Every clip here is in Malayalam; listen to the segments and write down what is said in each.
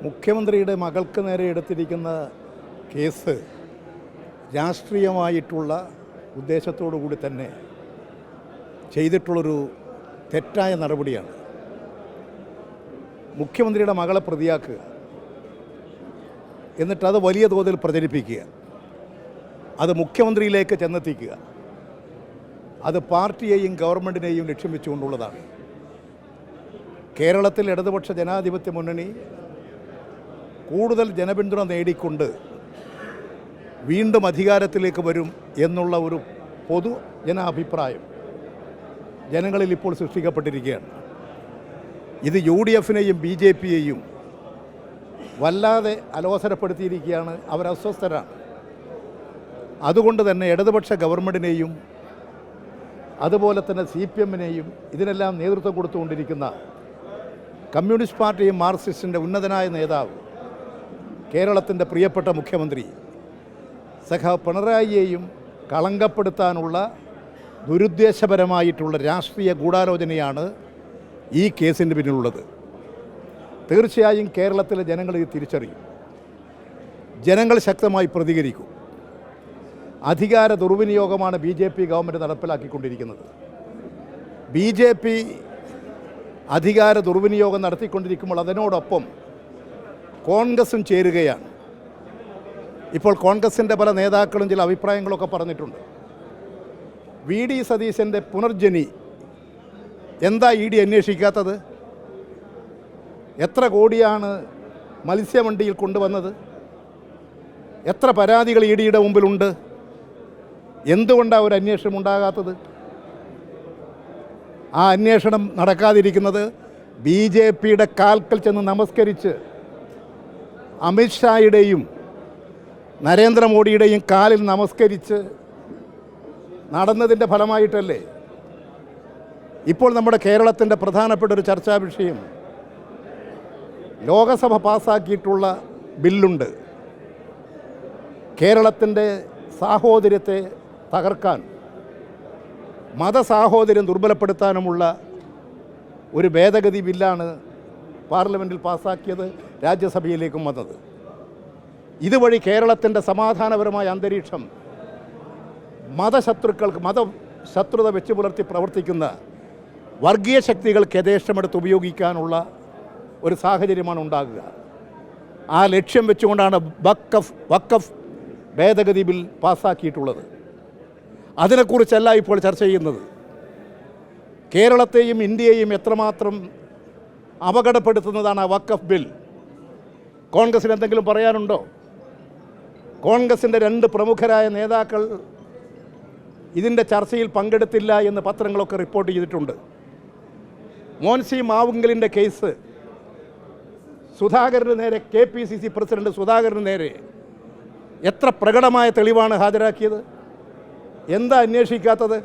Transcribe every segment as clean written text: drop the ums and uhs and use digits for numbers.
മുഖ്യമന്ത്രിയുടെ മകൾക്ക് നേരെ എടുത്തിരിക്കുന്ന കേസ് രാഷ്ട്രീയമായിട്ടുള്ള ഉദ്ദേശത്തോടു കൂടി തന്നെ ചെയ്തിട്ടുള്ളൊരു തെറ്റായ നടപടിയാണ്. മുഖ്യമന്ത്രിയുടെ മകളെ പ്രതിയാക്കുക, എന്നിട്ടത് വലിയ തോതിൽ പ്രചരിപ്പിക്കുക, അത് മുഖ്യമന്ത്രിയിലേക്ക് ചെന്നെത്തിക്കുക, അത് പാർട്ടിയെയും ഗവൺമെൻറ്റിനെയും ലക്ഷ്യം വെച്ചുകൊണ്ടുള്ളതാണ്. കേരളത്തിൽ ഇടതുപക്ഷ ജനാധിപത്യ മുന്നണി കൂടുതൽ ജനപിന്തുണ നേടിക്കൊണ്ട് വീണ്ടും അധികാരത്തിലേക്ക് വരും എന്നുള്ള ഒരു പൊതു ജനാഭിപ്രായം ജനങ്ങളിൽ ഇപ്പോൾ സൃഷ്ടിക്കപ്പെട്ടിരിക്കുകയാണ്. ഇത് UDF-നെയും BJP-യെയും വല്ലാതെ അലോസരപ്പെടുത്തിയിരിക്കുകയാണ്. അവരസ്വസ്ഥരാണ്. അതുകൊണ്ട് തന്നെ ഇടതുപക്ഷ ഗവൺമെൻറ്റിനെയും അതുപോലെ തന്നെ CPM-നെയും ഇതിനെല്ലാം നേതൃത്വം കൊടുത്തുകൊണ്ടിരിക്കുന്ന കമ്മ്യൂണിസ്റ്റ് പാർട്ടിയും മാർക്സിസ്റ്റിൻ്റെ ഉന്നതനായ നേതാവ് കേരളത്തിൻ്റെ പ്രിയപ്പെട്ട മുഖ്യമന്ത്രി സഖാവ് പിണറായിയെയും കളങ്കപ്പെടുത്താനുള്ള ദുരുദ്ദേശപരമായിട്ടുള്ള രാഷ്ട്രീയ ഗൂഢാലോചനയാണ് ഈ കേസിന് പിന്നിലുള്ളത്. തീർച്ചയായും കേരളത്തിലെ ജനങ്ങൾ ഇത് തിരിച്ചറിയും. ജനങ്ങൾ ശക്തമായി പ്രതികരിക്കും. അധികാര ദുർവിനിയോഗമാണ് BJP ഗവൺമെൻറ് നടപ്പിലാക്കിക്കൊണ്ടിരിക്കുന്നത്. BJP അധികാര ദുർവിനിയോഗം നടത്തിക്കൊണ്ടിരിക്കുമ്പോൾ അതിനോടൊപ്പം കോൺഗ്രസും ചേരുകയാണ്. ഇപ്പോൾ കോൺഗ്രസിൻ്റെ പല നേതാക്കളും ചില അഭിപ്രായങ്ങളൊക്കെ പറഞ്ഞിട്ടുണ്ട്. VD സതീശൻ്റെ പുനർജനി എന്താ ED അന്വേഷിക്കാത്തത്? എത്ര കോടിയാണ് മത്സ്യവണ്ടിയിൽ കൊണ്ടുവന്നത്? എത്ര പരാതികൾ EDയുടെ മുമ്പിലുണ്ട്? എന്തുകൊണ്ടാണ് ഒരു അന്വേഷണം ഉണ്ടാകാത്തത്? ആ അന്വേഷണം നടക്കാതിരിക്കുന്നത് BJP-യുടെ കാൽക്കൽ ചെന്ന് നമസ്കരിച്ച് അമിത്ഷായുടെയും നരേന്ദ്രമോദിയുടെയും കാലിൽ നമസ്കരിച്ച് നടന്നതിൻ്റെ ഫലമായിട്ടല്ലേ? ഇപ്പോൾ നമ്മുടെ കേരളത്തിൻ്റെ പ്രധാനപ്പെട്ട ഒരു ചർച്ചാ വിഷയം ലോകസഭ പാസ്സാക്കിയിട്ടുള്ള ബില്ലുണ്ട്. കേരളത്തിൻ്റെ സാഹോദര്യത്തെ തകർക്കാൻ, മതസാഹോദര്യം ദുർബലപ്പെടുത്താനുമുള്ള ഒരു ഭേദഗതി ബില്ലാണ് പാർലമെൻറ്റിൽ പാസ്സാക്കിയത്, രാജ്യസഭയിലേക്കും വന്നത്. ഇതുവഴി കേരളത്തിൻ്റെ സമാധാനപരമായ അന്തരീക്ഷം മതശത്രുത വെച്ച് പുലർത്തി പ്രവർത്തിക്കുന്ന വർഗീയ ശക്തികൾക്ക് യഥേഷ്ടമെടുത്ത് ഉപയോഗിക്കാനുള്ള ഒരു സാഹചര്യമാണ് ഉണ്ടാകുക. ആ ലക്ഷ്യം വെച്ചുകൊണ്ടാണ് വഖഫ് ഭേദഗതി ബിൽ പാസ്സാക്കിയിട്ടുള്ളത്. അതിനെക്കുറിച്ചല്ല ഇപ്പോൾ ചർച്ച ചെയ്യുന്നത്. കേരളത്തെയും ഇന്ത്യയെയും എത്രമാത്രം അപകടപ്പെടുത്തുന്നതാണ് ആ വഖഫ് ബിൽ. കോൺഗ്രസിന് എന്തെങ്കിലും പറയാനുണ്ടോ? കോൺഗ്രസിൻ്റെ 2 പ്രമുഖരായ നേതാക്കൾ ഇതിൻ്റെ ചർച്ചയിൽ പങ്കെടുത്തില്ല എന്ന് പത്രങ്ങളൊക്കെ റിപ്പോർട്ട് ചെയ്തിട്ടുണ്ട്. മോൻസി മാവുങ്കലിൻ്റെ കേസ് സുധാകരന് നേരെ, KPCC പ്രസിഡന്റ് സുധാകരന് നേരെ എത്ര പ്രകടമായ തെളിവാണ് ഹാജരാക്കിയത്? എന്താ അന്വേഷിക്കാത്തത്?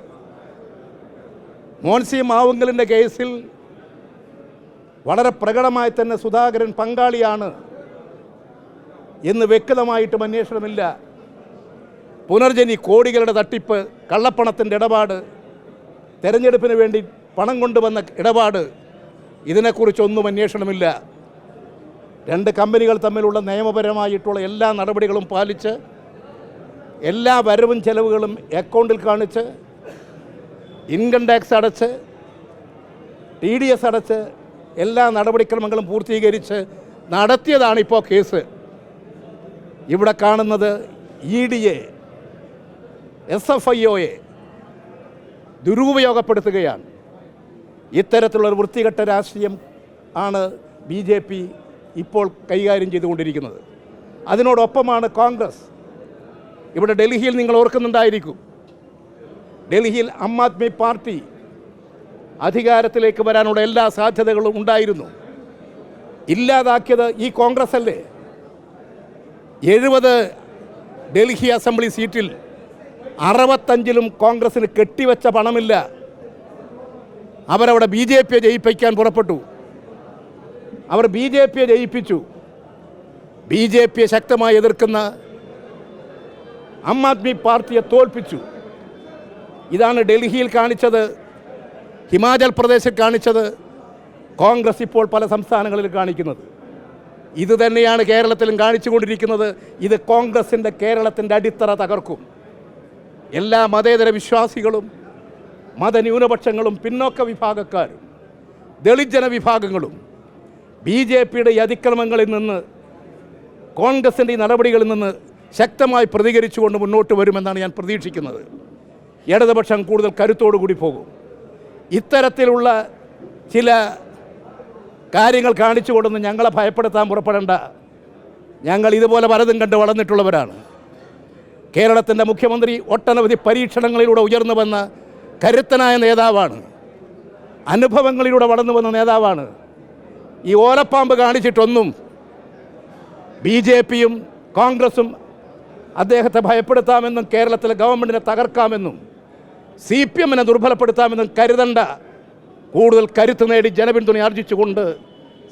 മോൻസി മാവുങ്കലിൻ്റെ കേസിൽ വളരെ പ്രകടമായി തന്നെ സുധാകരൻ പങ്കാളിയാണ് എന്ന് വ്യക്തമായിട്ടും അന്വേഷണമില്ല. പുനർജനി, കോടികളുടെ തട്ടിപ്പ്, കള്ളപ്പണത്തിൻ്റെ ഇടപാട്, തെരഞ്ഞെടുപ്പിന് വേണ്ടി പണം കൊണ്ടുവന്ന ഇടപാട്, ഇതിനെക്കുറിച്ചൊന്നും അന്വേഷണമില്ല. 2 കമ്പനികൾ തമ്മിലുള്ള നിയമപരമായിട്ടുള്ള എല്ലാ നടപടികളും പാലിച്ച്, എല്ലാ വരവും ചെലവുകളും അക്കൗണ്ടിൽ കാണിച്ച്, ഇൻകം ടാക്സ് അടച്ച്, TDS അടച്ച്, എല്ലാ നടപടിക്രമങ്ങളും പൂർത്തീകരിച്ച് നടത്തിയതാണിപ്പോൾ കേസ്. ഇവിടെ കാണുന്നത് EDയെ, SFIOയെ ദുരുപയോഗപ്പെടുത്തുകയാണ്. ഇത്തരത്തിലുള്ളൊരു വൃത്തികെട്ട രാഷ്ട്രീയം ആണ് BJP ഇപ്പോൾ കൈകാര്യം ചെയ്തുകൊണ്ടിരിക്കുന്നത്. അതിനോടൊപ്പമാണ് കോൺഗ്രസ്. ഇവിടെ ഡൽഹിയിൽ നിങ്ങൾ ഓർക്കുന്നുണ്ടായിരിക്കും, ഡൽഹിയിൽ ആം ആദ്മി പാർട്ടി അധികാരത്തിലേക്ക് വരാനുള്ള എല്ലാ സാധ്യതകളും ഉണ്ടായിരുന്നു. ഇല്ലാതാക്കിയത് ഈ കോൺഗ്രസ് അല്ലേ? 70 ഡൽഹി അസംബ്ലി സീറ്റിൽ 65-ലും കോൺഗ്രസ്സിന് കെട്ടിവെച്ച പണമില്ല. അവരവിടെ BJP-യെ ജയിപ്പിക്കാൻ പുറപ്പെട്ടു. അവർ BJP-യെ ജയിപ്പിച്ചു. BJP-യെ ശക്തമായി എതിർക്കുന്ന ആം ആദ്മി പാർട്ടിയെ തോൽപ്പിച്ചു. ഇതാണ് ഡൽഹിയിൽ കാണിച്ചത്, ഹിമാചൽ പ്രദേശിൽ കാണിച്ചത്, കോൺഗ്രസ് ഇപ്പോൾ പല സംസ്ഥാനങ്ങളിൽ കാണിക്കുന്നത്. ഇത് തന്നെയാണ് കേരളത്തിലും കാണിച്ചുകൊണ്ടിരിക്കുന്നത്. ഇത് കോൺഗ്രസിൻ്റെ കേരളത്തിൻ്റെ അടിത്തറ തകർക്കും. എല്ലാ മതേതര വിശ്വാസികളും മതന്യൂനപക്ഷങ്ങളും പിന്നോക്ക വിഭാഗക്കാരും ദളിത് ജനവിഭാഗങ്ങളും BJPയുടെ ഈ അതിക്രമങ്ങളിൽ നിന്ന് കോൺഗ്രസിൻ്റെ ഈ നടപടികളിൽ നിന്ന് ശക്തമായി പ്രതികരിച്ചുകൊണ്ട് മുന്നോട്ട് വരുമെന്നാണ് ഞാൻ പ്രതീക്ഷിക്കുന്നത്. ഇടതുപക്ഷം കൂടുതൽ കരുത്തോടു കൂടി പോകും. ഇത്തരത്തിലുള്ള ചില കാര്യങ്ങൾ കാണിച്ചുകൊണ്ടൊന്ന് ഞങ്ങളെ ഭയപ്പെടുത്താൻ പുറപ്പെടേണ്ട. ഞങ്ങൾ ഇതുപോലെ പലതും കണ്ട് വളർന്നിട്ടുള്ളവരാണ്. കേരളത്തിൻ്റെ മുഖ്യമന്ത്രി ഒട്ടനവധി പരീക്ഷണങ്ങളിലൂടെ ഉയർന്നു വന്ന കരുത്തനായ നേതാവാണ്. അനുഭവങ്ങളിലൂടെ വളർന്നു വന്ന നേതാവാണ്. ഈ ഓലപ്പാമ്പ് കാണിച്ചിട്ടൊന്നും BJPയും കോൺഗ്രസും അദ്ദേഹത്തെ ഭയപ്പെടുത്താമെന്നും കേരളത്തിലെ ഗവൺമെൻറ്റിനെ തകർക്കാമെന്നും CPMനെ ദുർബലപ്പെടുത്താമെന്നും കരുതണ്ട. കൂടുതൽ കരുത്ത് നേടി ജനപിന്തുണ ആർജിച്ചുകൊണ്ട്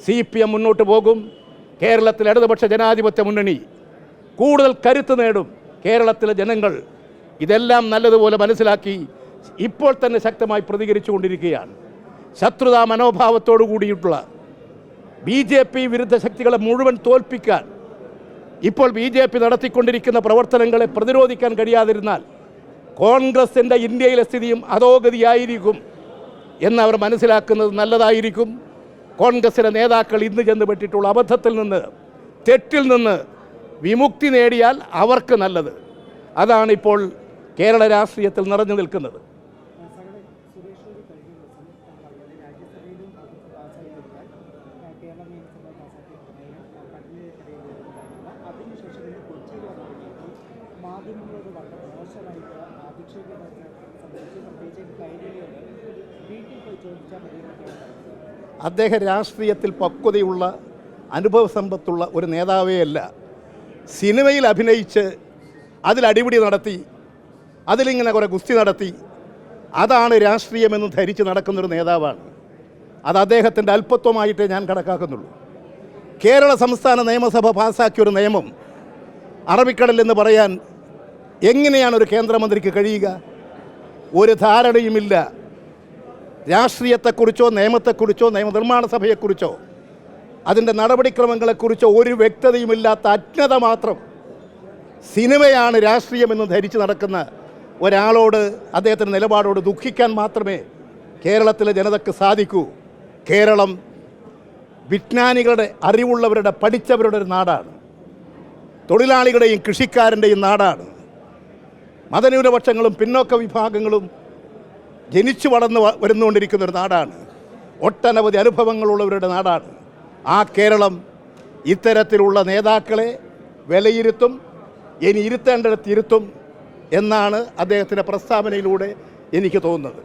CPM മുന്നോട്ട് പോകും. കേരളത്തിലെ ഇടതുപക്ഷ ജനാധിപത്യ മുന്നണി കൂടുതൽ കരുത്ത് നേടും. കേരളത്തിലെ ജനങ്ങൾ ഇതെല്ലാം നല്ലതുപോലെ മനസ്സിലാക്കി ഇപ്പോൾ തന്നെ ശക്തമായി പ്രതികരിച്ചു കൊണ്ടിരിക്കുകയാണ്. ശത്രുതാ മനോഭാവത്തോടു കൂടിയിട്ടുള്ള BJP വിരുദ്ധ ശക്തികളെ മുഴുവൻ തോൽപ്പിക്കാൻ ഇപ്പോൾ BJP നടത്തിക്കൊണ്ടിരിക്കുന്ന പ്രവർത്തനങ്ങളെ പ്രതിരോധിക്കാൻ കഴിയാതിരുന്നാൽ കോൺഗ്രസിൻ്റെ ഇന്ത്യയിലെ സ്ഥിതിയും അധോഗതിയായിരിക്കും എന്നവർ മനസ്സിലാക്കുന്നത് നല്ലതായിരിക്കും. കോൺഗ്രസിലെ നേതാക്കൾ ഇന്ന് ചെന്ന് പെട്ടിട്ടുള്ള അബദ്ധത്തിൽ നിന്ന്, തെറ്റിൽ നിന്ന് വിമുക്തി നേടിയാൽ അവർക്ക് നല്ലത്. അതാണ് ഇപ്പോൾ കേരള രാഷ്ട്രീയത്തിൽ നിറഞ്ഞു നിൽക്കുന്നത്. അദ്ദേഹം രാഷ്ട്രീയത്തിൽ പക്വതയുള്ള അനുഭവ സമ്പത്തുള്ള ഒരു നേതാവേയല്ല. സിനിമയിൽ അഭിനയിച്ച് അതിൽ അടിപിടി നടത്തി, അതിലിങ്ങനെ കുറേ ഗുസ്തി നടത്തി, അതാണ് രാഷ്ട്രീയമെന്ന് ധരിച്ച് നടക്കുന്നൊരു നേതാവാണ്. അത് അദ്ദേഹത്തിൻ്റെ അല്പത്വമായിട്ടേ ഞാൻ കണക്കാക്കുന്നുള്ളൂ. കേരള സംസ്ഥാന നിയമസഭ പാസ്സാക്കിയൊരു നിയമം അറബിക്കടലെന്ന് പറയാൻ എങ്ങനെയാണ് ഒരു കേന്ദ്രമന്ത്രിക്ക് കഴിയുക? ഒരു ധാരണയുമില്ല. രാഷ്ട്രീയത്തെക്കുറിച്ചോ നിയമത്തെക്കുറിച്ചോ നിയമനിർമ്മാണ സഭയെക്കുറിച്ചോ അതിൻ്റെ നടപടിക്രമങ്ങളെക്കുറിച്ചോ ഒരു വ്യക്തതയുമില്ലാത്ത അജ്ഞത മാത്രം സിനിമയാണ് രാഷ്ട്രീയമെന്ന് ധരിച്ച് നടക്കുന്ന ഒരാളോട്, അദ്ദേഹത്തിൻ്റെ നിലപാടോട് ദുഃഖിക്കാൻ മാത്രമേ കേരളത്തിലെ ജനതയ്ക്ക് സാധിക്കൂ. കേരളം വിജ്ഞാനികളുടെ, അറിവുള്ളവരുടെ, പഠിച്ചവരുടെ ഒരു നാടാണ്. തൊഴിലാളികളുടെയും കൃഷിക്കാരൻ്റെയും നാടാണ്. മതന്യൂനപക്ഷങ്ങളും പിന്നോക്ക വിഭാഗങ്ങളും ജനിച്ചു വളർന്ന് വരുന്നുകൊണ്ടിരിക്കുന്നൊരു നാടാണ്. ഒട്ടനവധി അനുഭവങ്ങളുള്ളവരുടെ നാടാണ്. ആ കേരളം ഇത്തരത്തിലുള്ള നേതാക്കളെ വിലയിരുത്തും, ഇനി ഇരുത്തേണ്ടിടത്ത് ഇരുത്തും എന്നാണ് അദ്ദേഹത്തിൻ്റെ പ്രസ്താവനയിലൂടെ എനിക്ക് തോന്നുന്നത്.